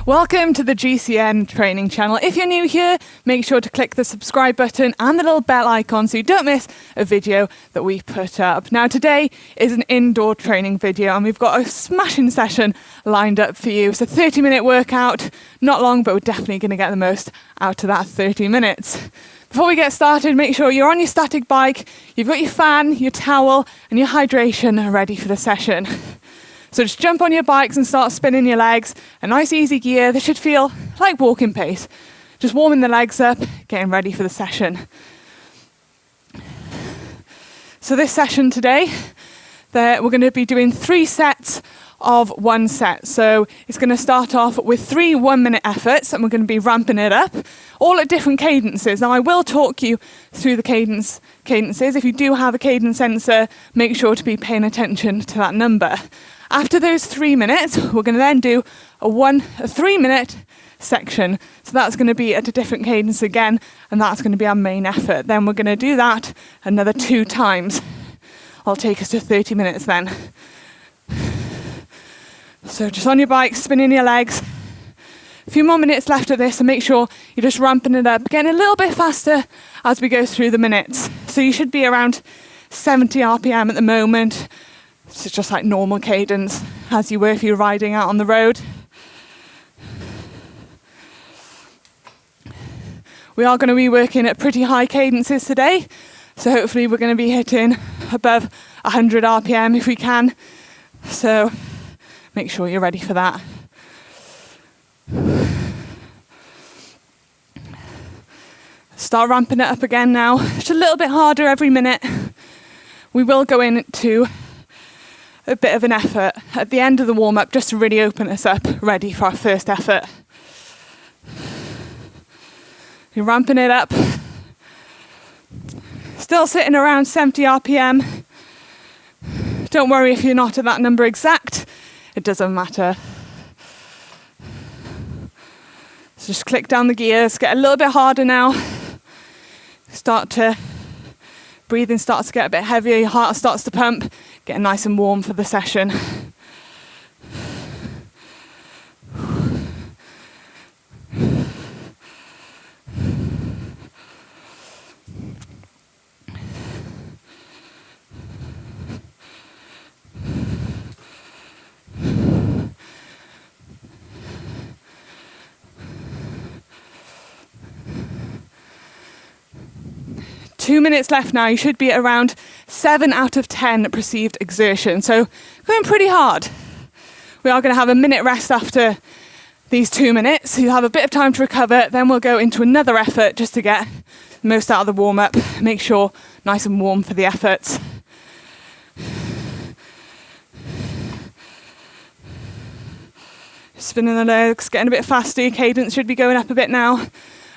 Welcome to the GCN training channel. If you're new here, make sure to click the subscribe button and the little bell icon so you don't miss a video that we put up. Now today is an indoor training video and we've got a smashing session lined up for you. It's a 30-minute workout, not long, but we're definitely going to get the most out of that 30 minutes. Before we get started, make sure you're on your static bike, you've got your fan, your towel and your hydration ready for the session. So just jump on your bikes and start spinning your legs. A nice easy gear. This should feel like walking pace. Just warming the legs up, getting ready for the session. So this session today, we're going to be doing 3 sets of 1 set. So it's going to start off with 3 1-minute efforts and we're going to be ramping it up, all at different cadences. Now I will talk you through the cadences. If you do have a cadence sensor, make sure to be paying attention to that number. After those 3 minutes, we're going to then do a 3-minute section. So that's going to be at a different cadence again, and that's going to be our main effort. Then we're going to do that another 2 times. I'll take us to 30 minutes then. So just on your bike, spinning your legs. A few more minutes left of this, and make sure you're just ramping it up, getting a little bit faster as we go through the minutes. So you should be around 70 RPM at the moment. It's just like normal cadence as you were if you're riding out on the road. We are going to be working at pretty high cadences today, so hopefully we're going to be hitting above 100 RPM if we can. So make sure you're ready for that. Start ramping it up again now. Just a little bit harder every minute. We will go into a bit of an effort at the end of the warm-up just to really open us up, ready for our first effort. You're ramping it up. Still sitting around 70 RPM. Don't worry if you're not at that number exact. It doesn't matter. So just click down the gears, get a little bit harder now. Breathing starts to get a bit heavier, your heart starts to pump, getting nice and warm for the session. Two minutes left now. You should be at around 7 out of 10 perceived exertion. So going pretty hard. We are going to have a minute rest after these 2 minutes. So you'll have a bit of time to recover. Then we'll go into another effort just to get the most out of the warm-up. Make sure nice and warm for the efforts. Spinning the legs, getting a bit faster. Your cadence should be going up a bit now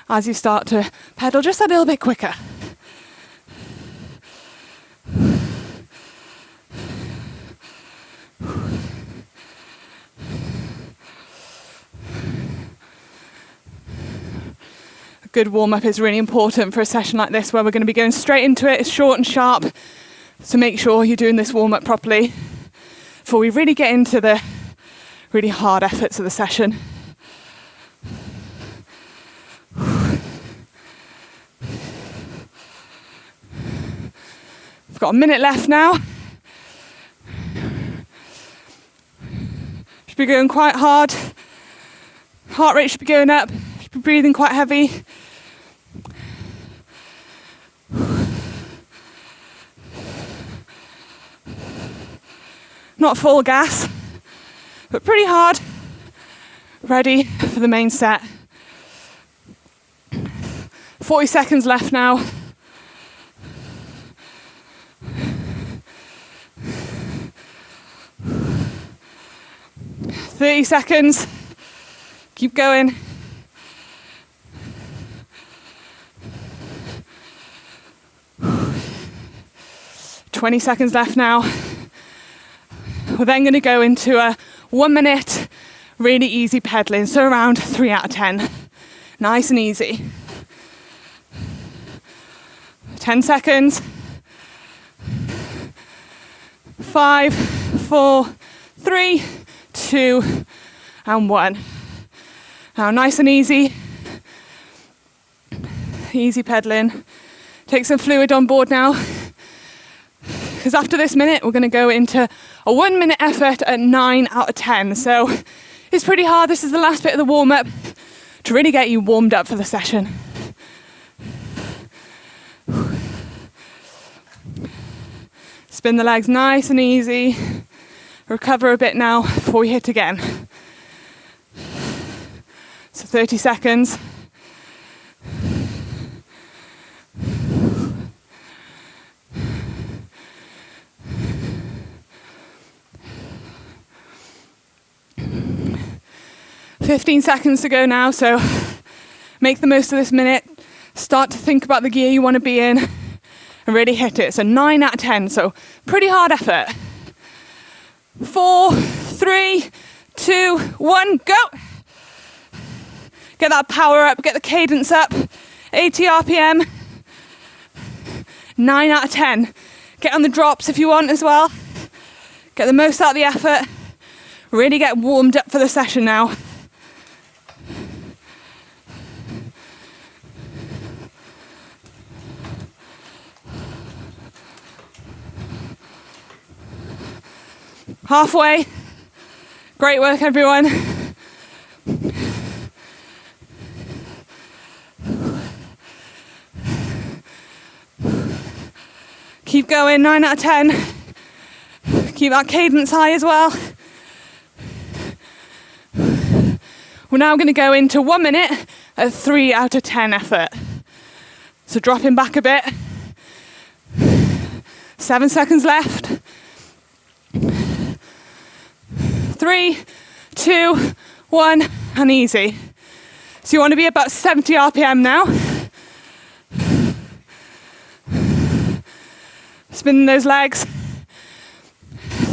as you start to pedal just a little bit quicker. Good warm-up is really important for a session like this where we're going to be going straight into it. It's short and sharp, so make sure you're doing this warm-up properly before we really get into the really hard efforts of the session. We've got a minute left now. Should be going quite hard. Heart rate should be going up. Should be breathing quite heavy. Not full gas, but pretty hard. Ready for the main set. 40 seconds left now. "30 seconds. Keep going. "20 seconds left now. We're then going to go into a 1-minute, really easy pedaling, so around 3 out of 10. Nice and easy. 10 seconds. 5, 4, 3, 2, and 1. Now nice and easy. Easy pedaling. Take some fluid on board now. Because after this minute, we're going to go into a 1 minute effort at 9 out of 10. So it's pretty hard. This is the last bit of the warm up to really get you warmed up for the session. Spin the legs nice and easy. Recover a bit now before we hit again. So 30 seconds. "15 seconds to go now, so make the most of this minute. Start to think about the gear you want to be in and really hit it. So 9 out of 10, so pretty hard effort. 4, 3, 2, 1, go! Get that power up, get the cadence up. 80 RPM. 9 out of 10. Get on the drops if you want as well. Get the most out of the effort. Really get warmed up for the session now. Halfway. Great work, everyone. Keep going, 9 out of 10. Keep that cadence high as well. We're now going to go into 1 minute at 3 out of 10 effort. So dropping back a bit. 7 seconds left. 3, 2, 1, and easy. So you want to be about 70 RPM now. Spinning those legs.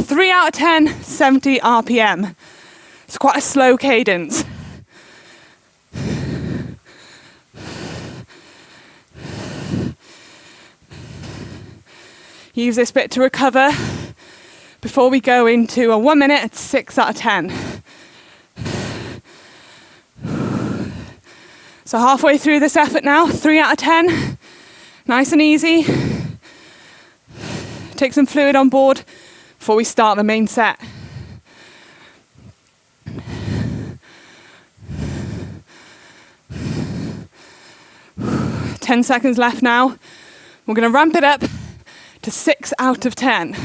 3 out of 10, 70 RPM. It's quite a slow cadence. Use this bit to recover before we go into a 1 minute at 6 out of 10. So halfway through this effort now, 3 out of 10. Nice and easy. Take some fluid on board before we start the main set. Ten seconds left now. We're going to ramp it up to 6 out of 10.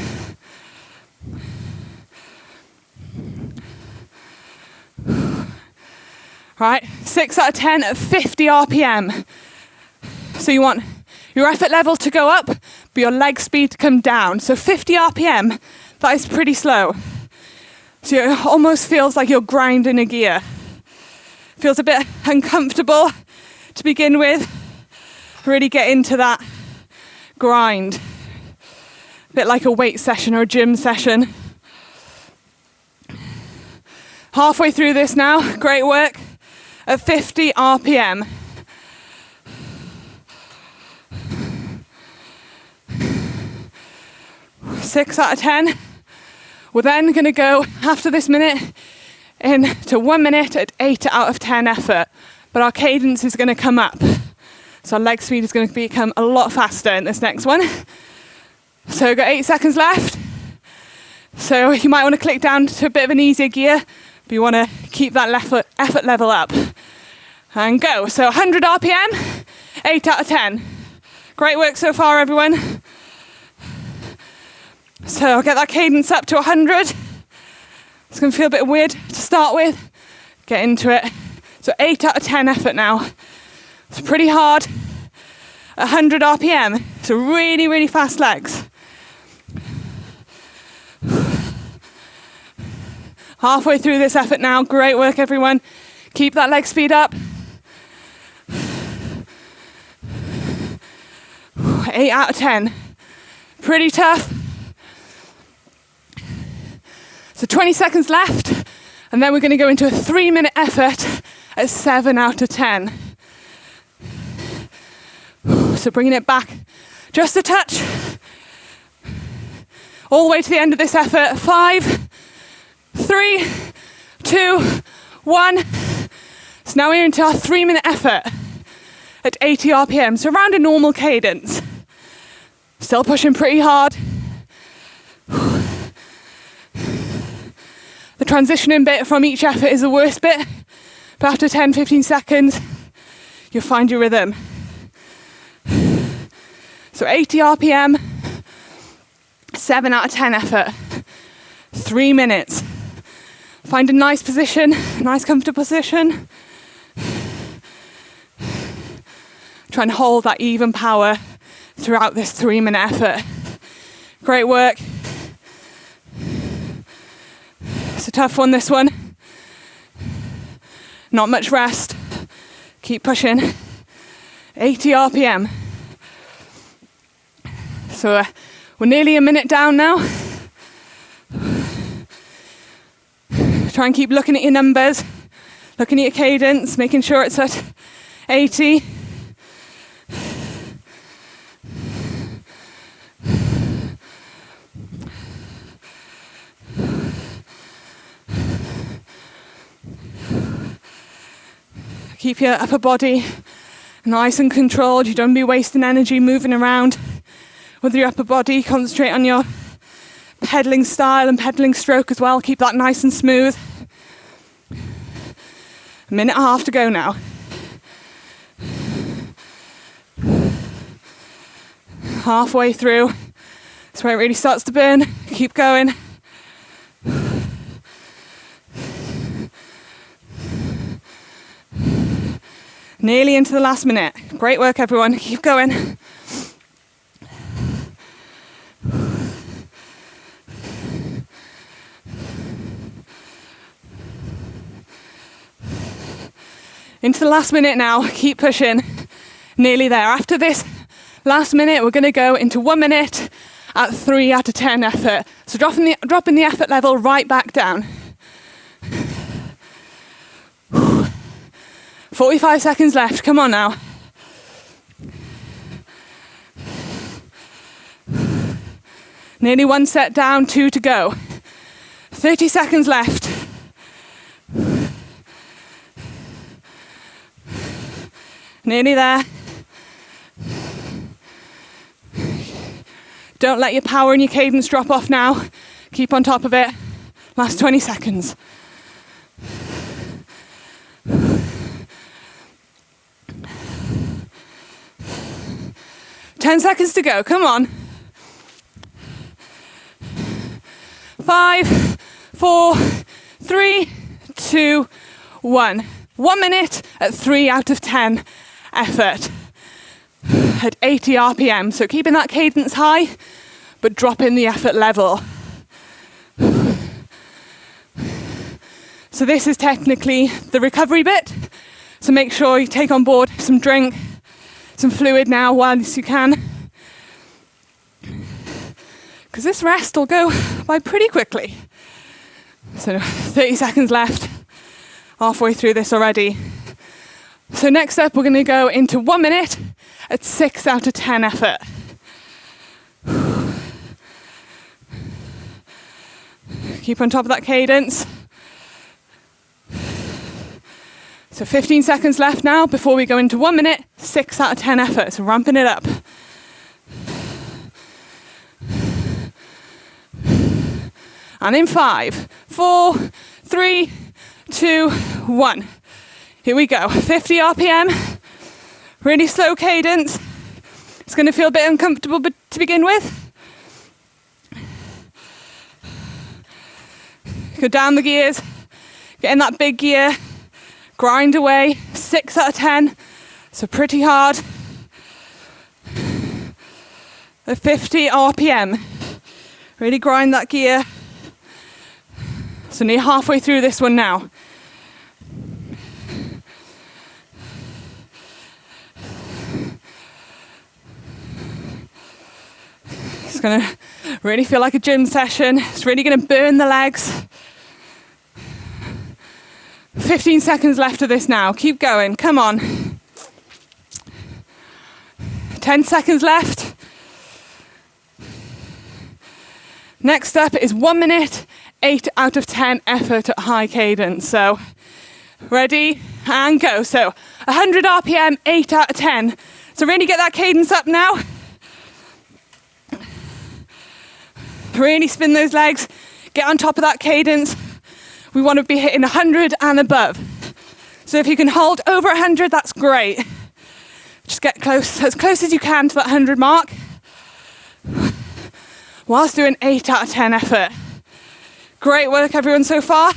Right, 6 out of 10 at 50 RPM. So you want your effort level to go up, but your leg speed to come down. So 50 RPM, that is pretty slow. So it almost feels like you're grinding a gear. Feels a bit uncomfortable to begin with. Really get into that grind. A bit like a weight session or a gym session. Halfway through this now, great work. At 50 RPM. Six out of 10. We're then going to go, after this minute, into 1 minute at 8 out of 10 effort. But our cadence is going to come up. So our leg speed is going to become a lot faster in this next one. So we've got 8 seconds left. So you might want to click down to a bit of an easier gear, but you want to keep that effort level up. And go. So 100 RPM, 8 out of 10. Great work so far, everyone. So I'll get that cadence up to 100. It's going to feel a bit weird to start with. Get into it. So 8 out of 10 effort now. It's pretty hard. 100 RPM. So really, really fast legs. Halfway through this effort now. Great work, everyone. Keep that leg speed up. 8 out of 10. Pretty tough. So 20 seconds left, and then we're going to go into a 3-minute effort at 7 out of 10. So bringing it back just a touch. All the way to the end of this effort. 5, 3, 2, 1. So now we're into our 3-minute effort at 80 RPM, so around a normal cadence. Still pushing pretty hard. The transitioning bit from each effort is the worst bit, but after 10-15 seconds, you'll find your rhythm. So 80 RPM, 7 out of 10 effort, 3 minutes. Find a nice position, nice comfortable position. Try and hold that even power throughout this 3-minute effort. Great work. It's a tough one, this one. Not much rest. Keep pushing. 80 RPM. So we're nearly a minute down now. Try and keep looking at your numbers, looking at your cadence, making sure it's at 80. Keep your upper body nice and controlled. You don't be wasting energy moving around with your upper body. Concentrate on your pedaling style and pedaling stroke as well. Keep that nice and smooth. A minute and a half to go now. Halfway through. That's where it really starts to burn. Keep going. Nearly into the last minute. Great work, everyone. Keep going. Into the last minute now. Keep pushing. Nearly there. After this last minute, we're going to go into 1 minute at 3 out of 10 effort. So dropping the effort level right back down. 45 seconds left. Come on now. Nearly 1 set down, 2 to go. 30 seconds left. Nearly there. Don't let your power and your cadence drop off now. Keep on top of it. Last 20 seconds. Ten seconds to go, come on. 5, 4, 3, 2, 1. 1 minute at 3 out of 10 effort at 80 RPM. So keeping that cadence high, but dropping the effort level. So this is technically the recovery bit. So make sure you take on board some drink, some fluid now whilst you can. Because this rest will go by pretty quickly. So 30 seconds left. Halfway through this already. So next up, we're going to go into 1 minute at 6 out of 10 effort. Keep on top of that cadence. So 15 seconds left now before we go into 1 minute, 6 out of 10 effort. So ramping it up. And in 5, 4, 3, 2, 1. Here we go. 50 RPM. Really slow cadence. It's going to feel a bit uncomfortable to begin with. Go down the gears. Get in that big gear. Grind away. 6 out of 10. So pretty hard. At 50 RPM. Really grind that gear. So near halfway through this one now. It's going to really feel like a gym session. It's really going to burn the legs. 15 seconds left of this now. Keep going. Come on. 10 seconds left. Next up is 1 minute, 8 out of 10 effort at high cadence. So Ready, and go. So 100 RPM, 8 out of 10. So really get that cadence up now. Really spin those legs, get on top of that cadence. We want to be hitting 100 and above. So if you can hold over 100, that's great. Just get close as you can to that 100 mark, whilst doing 8 out of 10 effort. Great work, everyone, so far.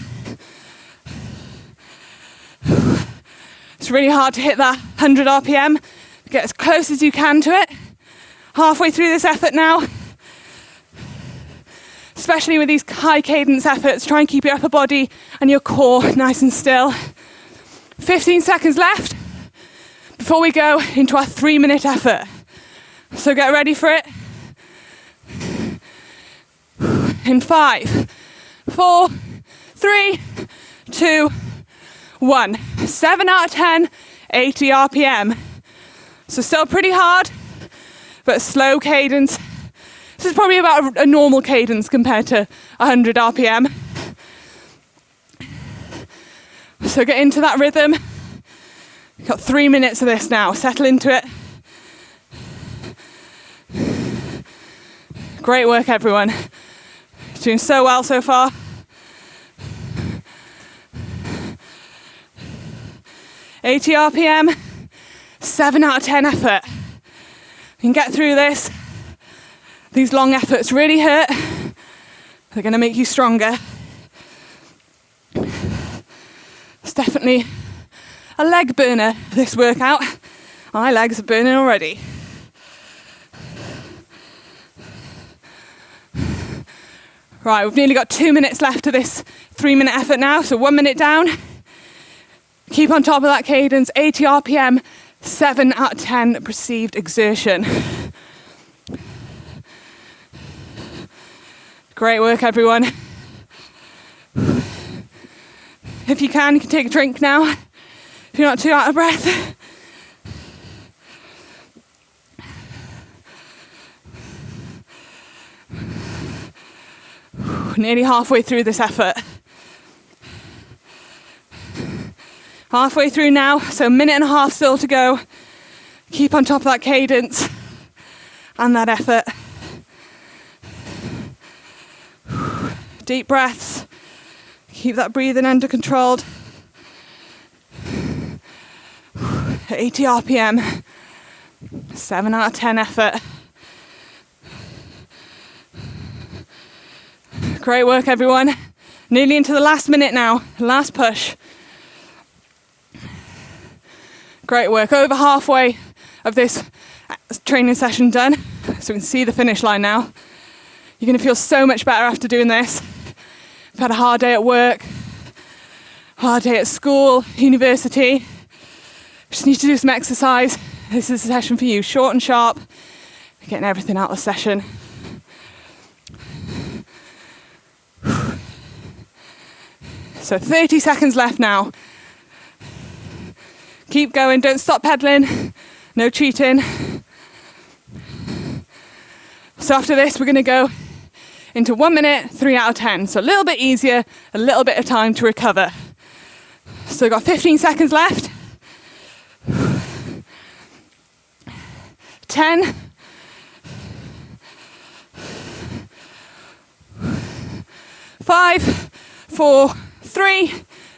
It's really hard to hit that 100 RPM. Get as close as you can to it. Halfway through this effort now. Especially with these high cadence efforts, try and keep your upper body and your core nice and still. 15 seconds left before we go into our 3-minute effort. So get ready for it. In 5, 4, 3, 2, 1. 7 out of 10, 80 RPM. So still pretty hard, but slow cadence. This is probably about a normal cadence compared to 100 RPM. So get into that rhythm. You've got 3 minutes of this now. Settle into it. Great work, everyone. Doing so well so far. $80 RPM, 7 out of 10 effort. You can get through this. These long efforts really hurt. They're going to make you stronger. It's definitely a leg burner, this workout. My legs are burning already. Right, we've nearly got 2 minutes left of this 3-minute effort now, so 1 minute down. Keep on top of that cadence, 80 RPM, 7 out of 10 perceived exertion. Great work, everyone. If you can take a drink now, if you're not too out of breath. Nearly halfway through this effort. Halfway through now, so a minute and a half still to go. Keep on top of that cadence and that effort. Deep breaths. Keep that breathing under control. 80 RPM. 7 out of 10 effort. Great work, everyone. Nearly into the last minute now. Last push. Great work. Over halfway of this training session done. So we can see the finish line now. You're going to feel so much better after doing this. You've had a hard day at work, hard day at school, university. Just need to do some exercise. This is a session for you. Short and sharp. Getting everything out of the session. So 30 seconds left now. Keep going, don't stop pedaling, no cheating. So after this, we're going to go into 1 minute, 3 out of 10. So a little bit easier, a little bit of time to recover. So we've got 15 seconds left. 10. 5, 4, 3,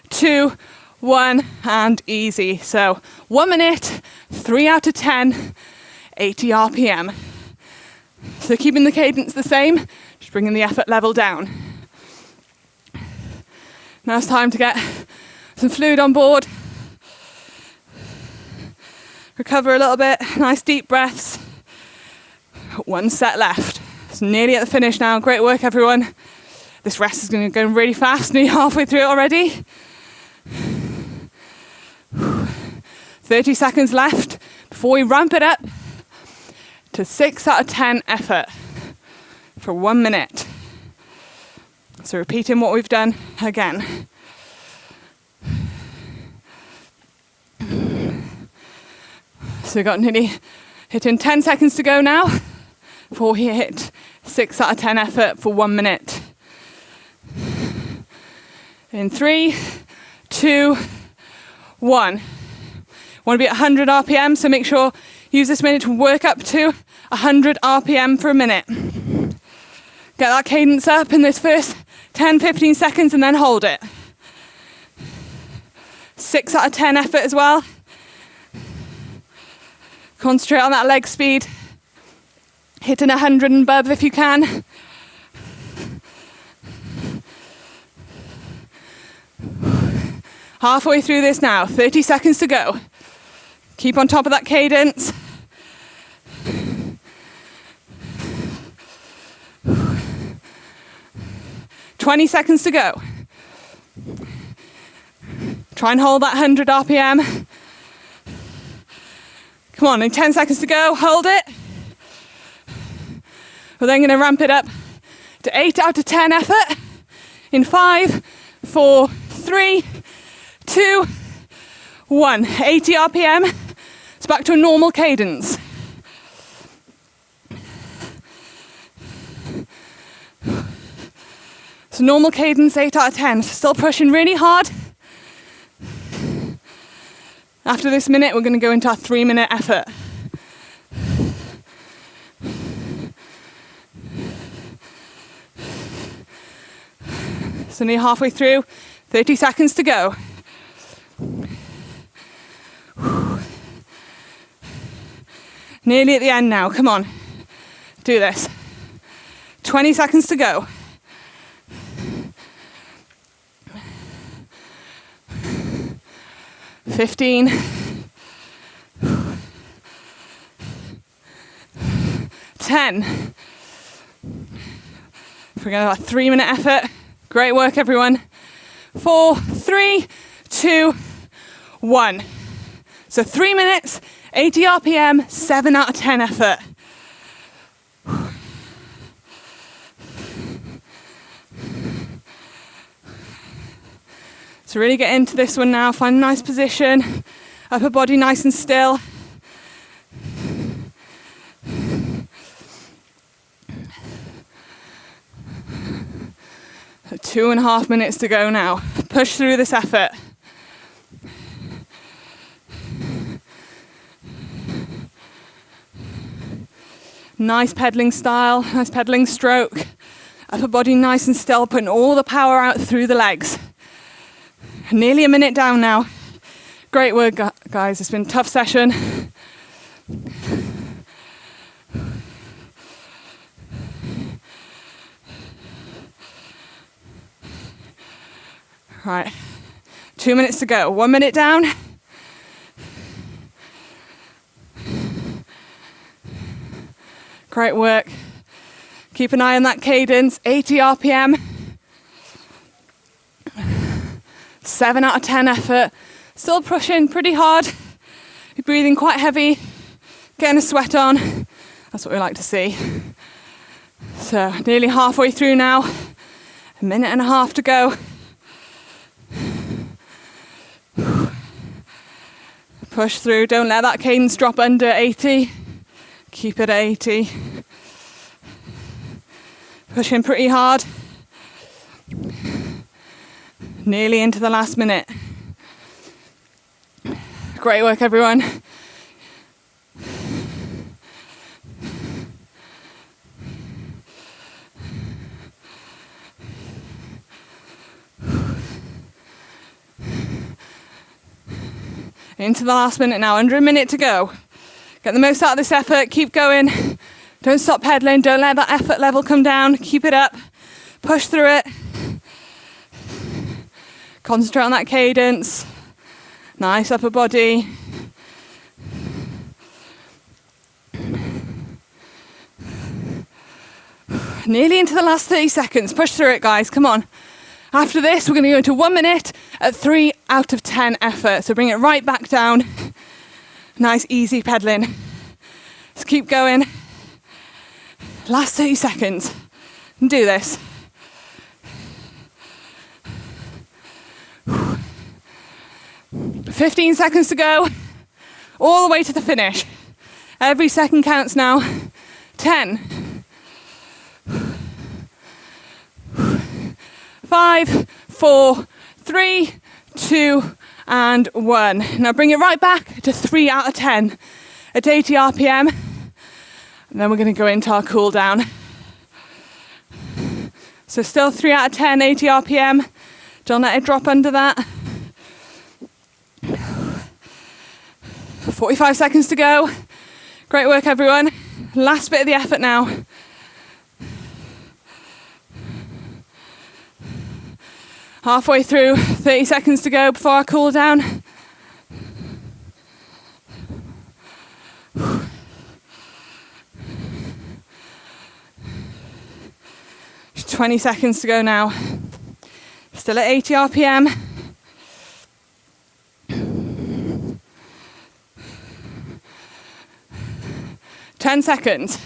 2, 1, and easy. So 1 minute, 3 out of 10, 80 RPM. So keeping the cadence the same, just bringing the effort level down. Now it's time to get some fluid on board. Recover a little bit, nice deep breaths. 1 set left. It's nearly at the finish now. Great work, everyone. This rest is going to go really fast, nearly halfway through it already. 30 seconds left before we ramp it up to 6 out of 10 effort for 1 minute. So repeating what we've done again. So we've got nearly hitting 10 seconds to go now before we hit 6 out of 10 effort for 1 minute. In 3, 2, 1. Want to be at 100 RPM, so make sure use this minute to work up to 100 RPM for a minute. Get that cadence up in this first 10-15 seconds and then hold it. 6 out of 10 effort as well. Concentrate on that leg speed. Hitting 100 and above if you can. Halfway through this now, 30 seconds to go. Keep on top of that cadence. "20 seconds to go. Try and hold that 100 RPM. Come on, in 10 seconds to go, hold it. We're then going to ramp it up to 8 out of 10 effort in 5, 4, 3, 2, 1. 80 RPM. It's back to a normal cadence. So normal cadence, 8 out of 10. Still pushing really hard. After this minute, we're going to go into our 3-minute effort. So nearly halfway through, 30 seconds to go. Nearly at the end now, come on. Do this. 20 seconds to go. 15. 10. We're going to have a 3-minute effort. Great work, everyone. 4, 3, 2, 1. So 3 minutes, 80 RPM, 7 out of 10 effort. So really get into this one now. Find a nice position. Upper body nice and still. So 2.5 minutes to go now. Push through this effort. Nice pedaling style, nice pedaling stroke. Upper body nice and still, putting all the power out through the legs. Nearly a minute down now. Great work, guys. It's been a tough session. Right, 2 minutes to go. 1 minute down. Great work. Keep an eye on that cadence. 80 RPM. 7 out of 10 effort. Still pushing pretty hard. You're breathing quite heavy. Getting a sweat on. That's what we like to see. So nearly halfway through now. 1.5 minutes to go. Push through. Don't let that cadence drop under 80. Keep it at 80. Pushing pretty hard. Nearly into the last minute. Great work, everyone. Into the last minute now, under a minute to go. Get the most out of this effort, keep going. Don't stop pedaling, don't let that effort level come down. Keep it up, push through it. Concentrate on that cadence. Nice upper body. Nearly into the last 30 seconds. Push through it, guys. Come on. After this, we're going to go into 1 minute at 3 out of 10 effort. So bring it right back down. Nice, easy pedaling. Just keep going. Last 30 seconds. And do this. Whew. 15 seconds to go. All the way to the finish. Every second counts now. 10. 5, 4, 3, 2, and 1. Now bring it right back to 3 out of 10 at 80 RPM. And then we're going to go into our cool down. So still 3 out of 10, 80 RPM. Don't let it drop under that. 45 seconds to go. Great work, everyone. Last bit of the effort now. Halfway through, 30 seconds to go before our cool down. 20 seconds to go now. Still at 80 RPM. Ten seconds.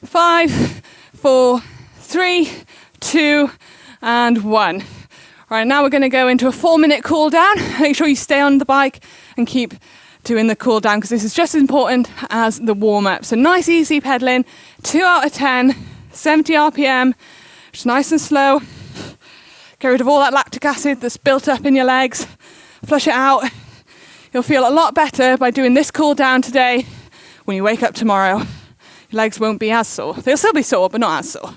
5, 4, 3, 2, and 1. All right, now we're going to go into a 4-minute cool down. Make sure you stay on the bike and keep doing the cool down because this is just as important as the warm up. So nice, easy pedaling. 2 out of 10, 70 RPM. Just nice and slow. Get rid of all that lactic acid that's built up in your legs. Flush it out. You'll feel a lot better by doing this cool down today. When you wake up tomorrow, your legs won't be as sore. They'll still be sore, but not as sore.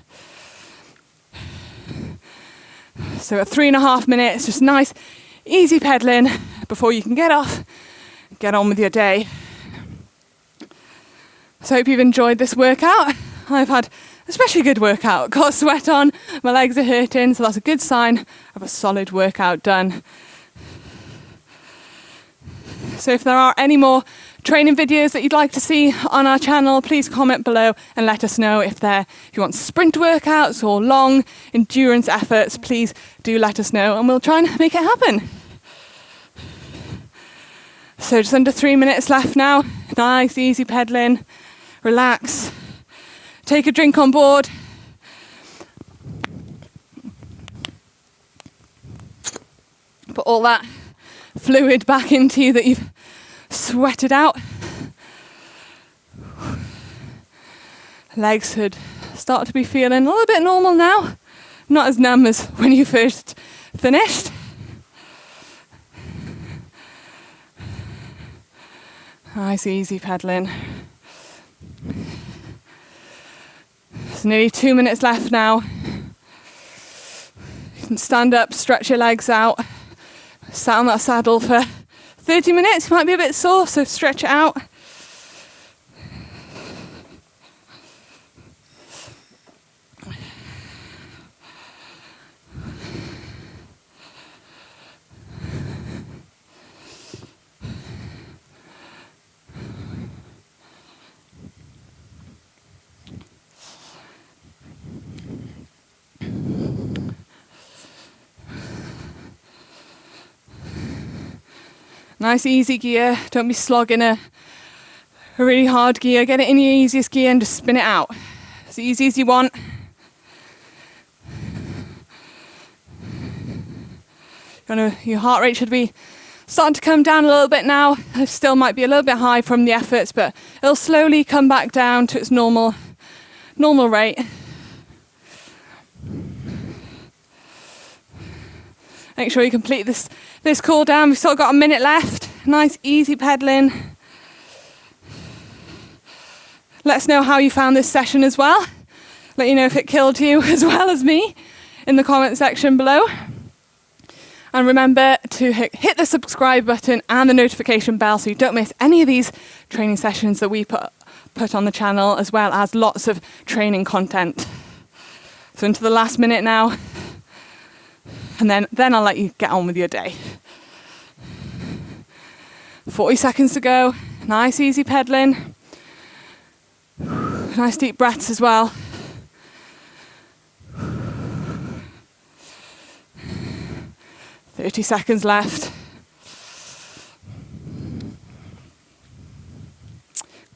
So at 3.5 minutes, just nice, easy pedaling before you can get off, get on with your day. So I hope you've enjoyed this workout. I've had especially good workout. Got sweat on, my legs are hurting, so that's a good sign of a solid workout done. So if there are any more training videos that you'd like to see on our channel, please comment below and let us know if you want sprint workouts or long endurance efforts. Please do let us know and we'll try and make it happen. So just under 3 minutes left now. Nice, easy pedaling. Relax. Take a drink on board. Put all that fluid back into you that you've sweated out. Legs should start to be feeling a little bit normal now. Not as numb as when you first finished. Nice, easy pedaling. There's nearly 2 minutes left now. You can stand up, stretch your legs out. Sat on that saddle for 30 minutes, you might be a bit sore, so stretch it out. Nice easy gear, don't be slogging a really hard gear. Get it in your easiest gear and just spin it out. As easy as you want. Your heart rate should be starting to come down a little bit now. It still might be a little bit high from the efforts, but it'll slowly come back down to its normal rate. Make sure you complete this cool down. We've still got a minute left. Nice, easy pedaling. Let us know how you found this session as well. Let you know if it killed you as well as me in the comment section below. And remember to hit the subscribe button and the notification bell so you don't miss any of these training sessions that we put on the channel, as well as lots of training content. So into the last minute now. And then I'll let you get on with your day. 40 seconds to go. Nice, easy pedaling. Nice deep breaths as well. "30 seconds left.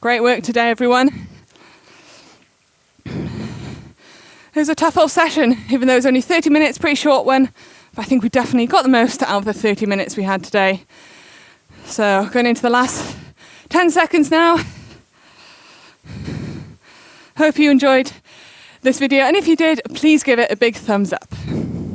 Great work today, everyone. It was a tough old session, even though it was only 30 minutes, pretty short one. But I think we definitely got the most out of the 30 minutes we had today. So going into the last 10 seconds now. Hope you enjoyed this video. And if you did, please give it a big thumbs up.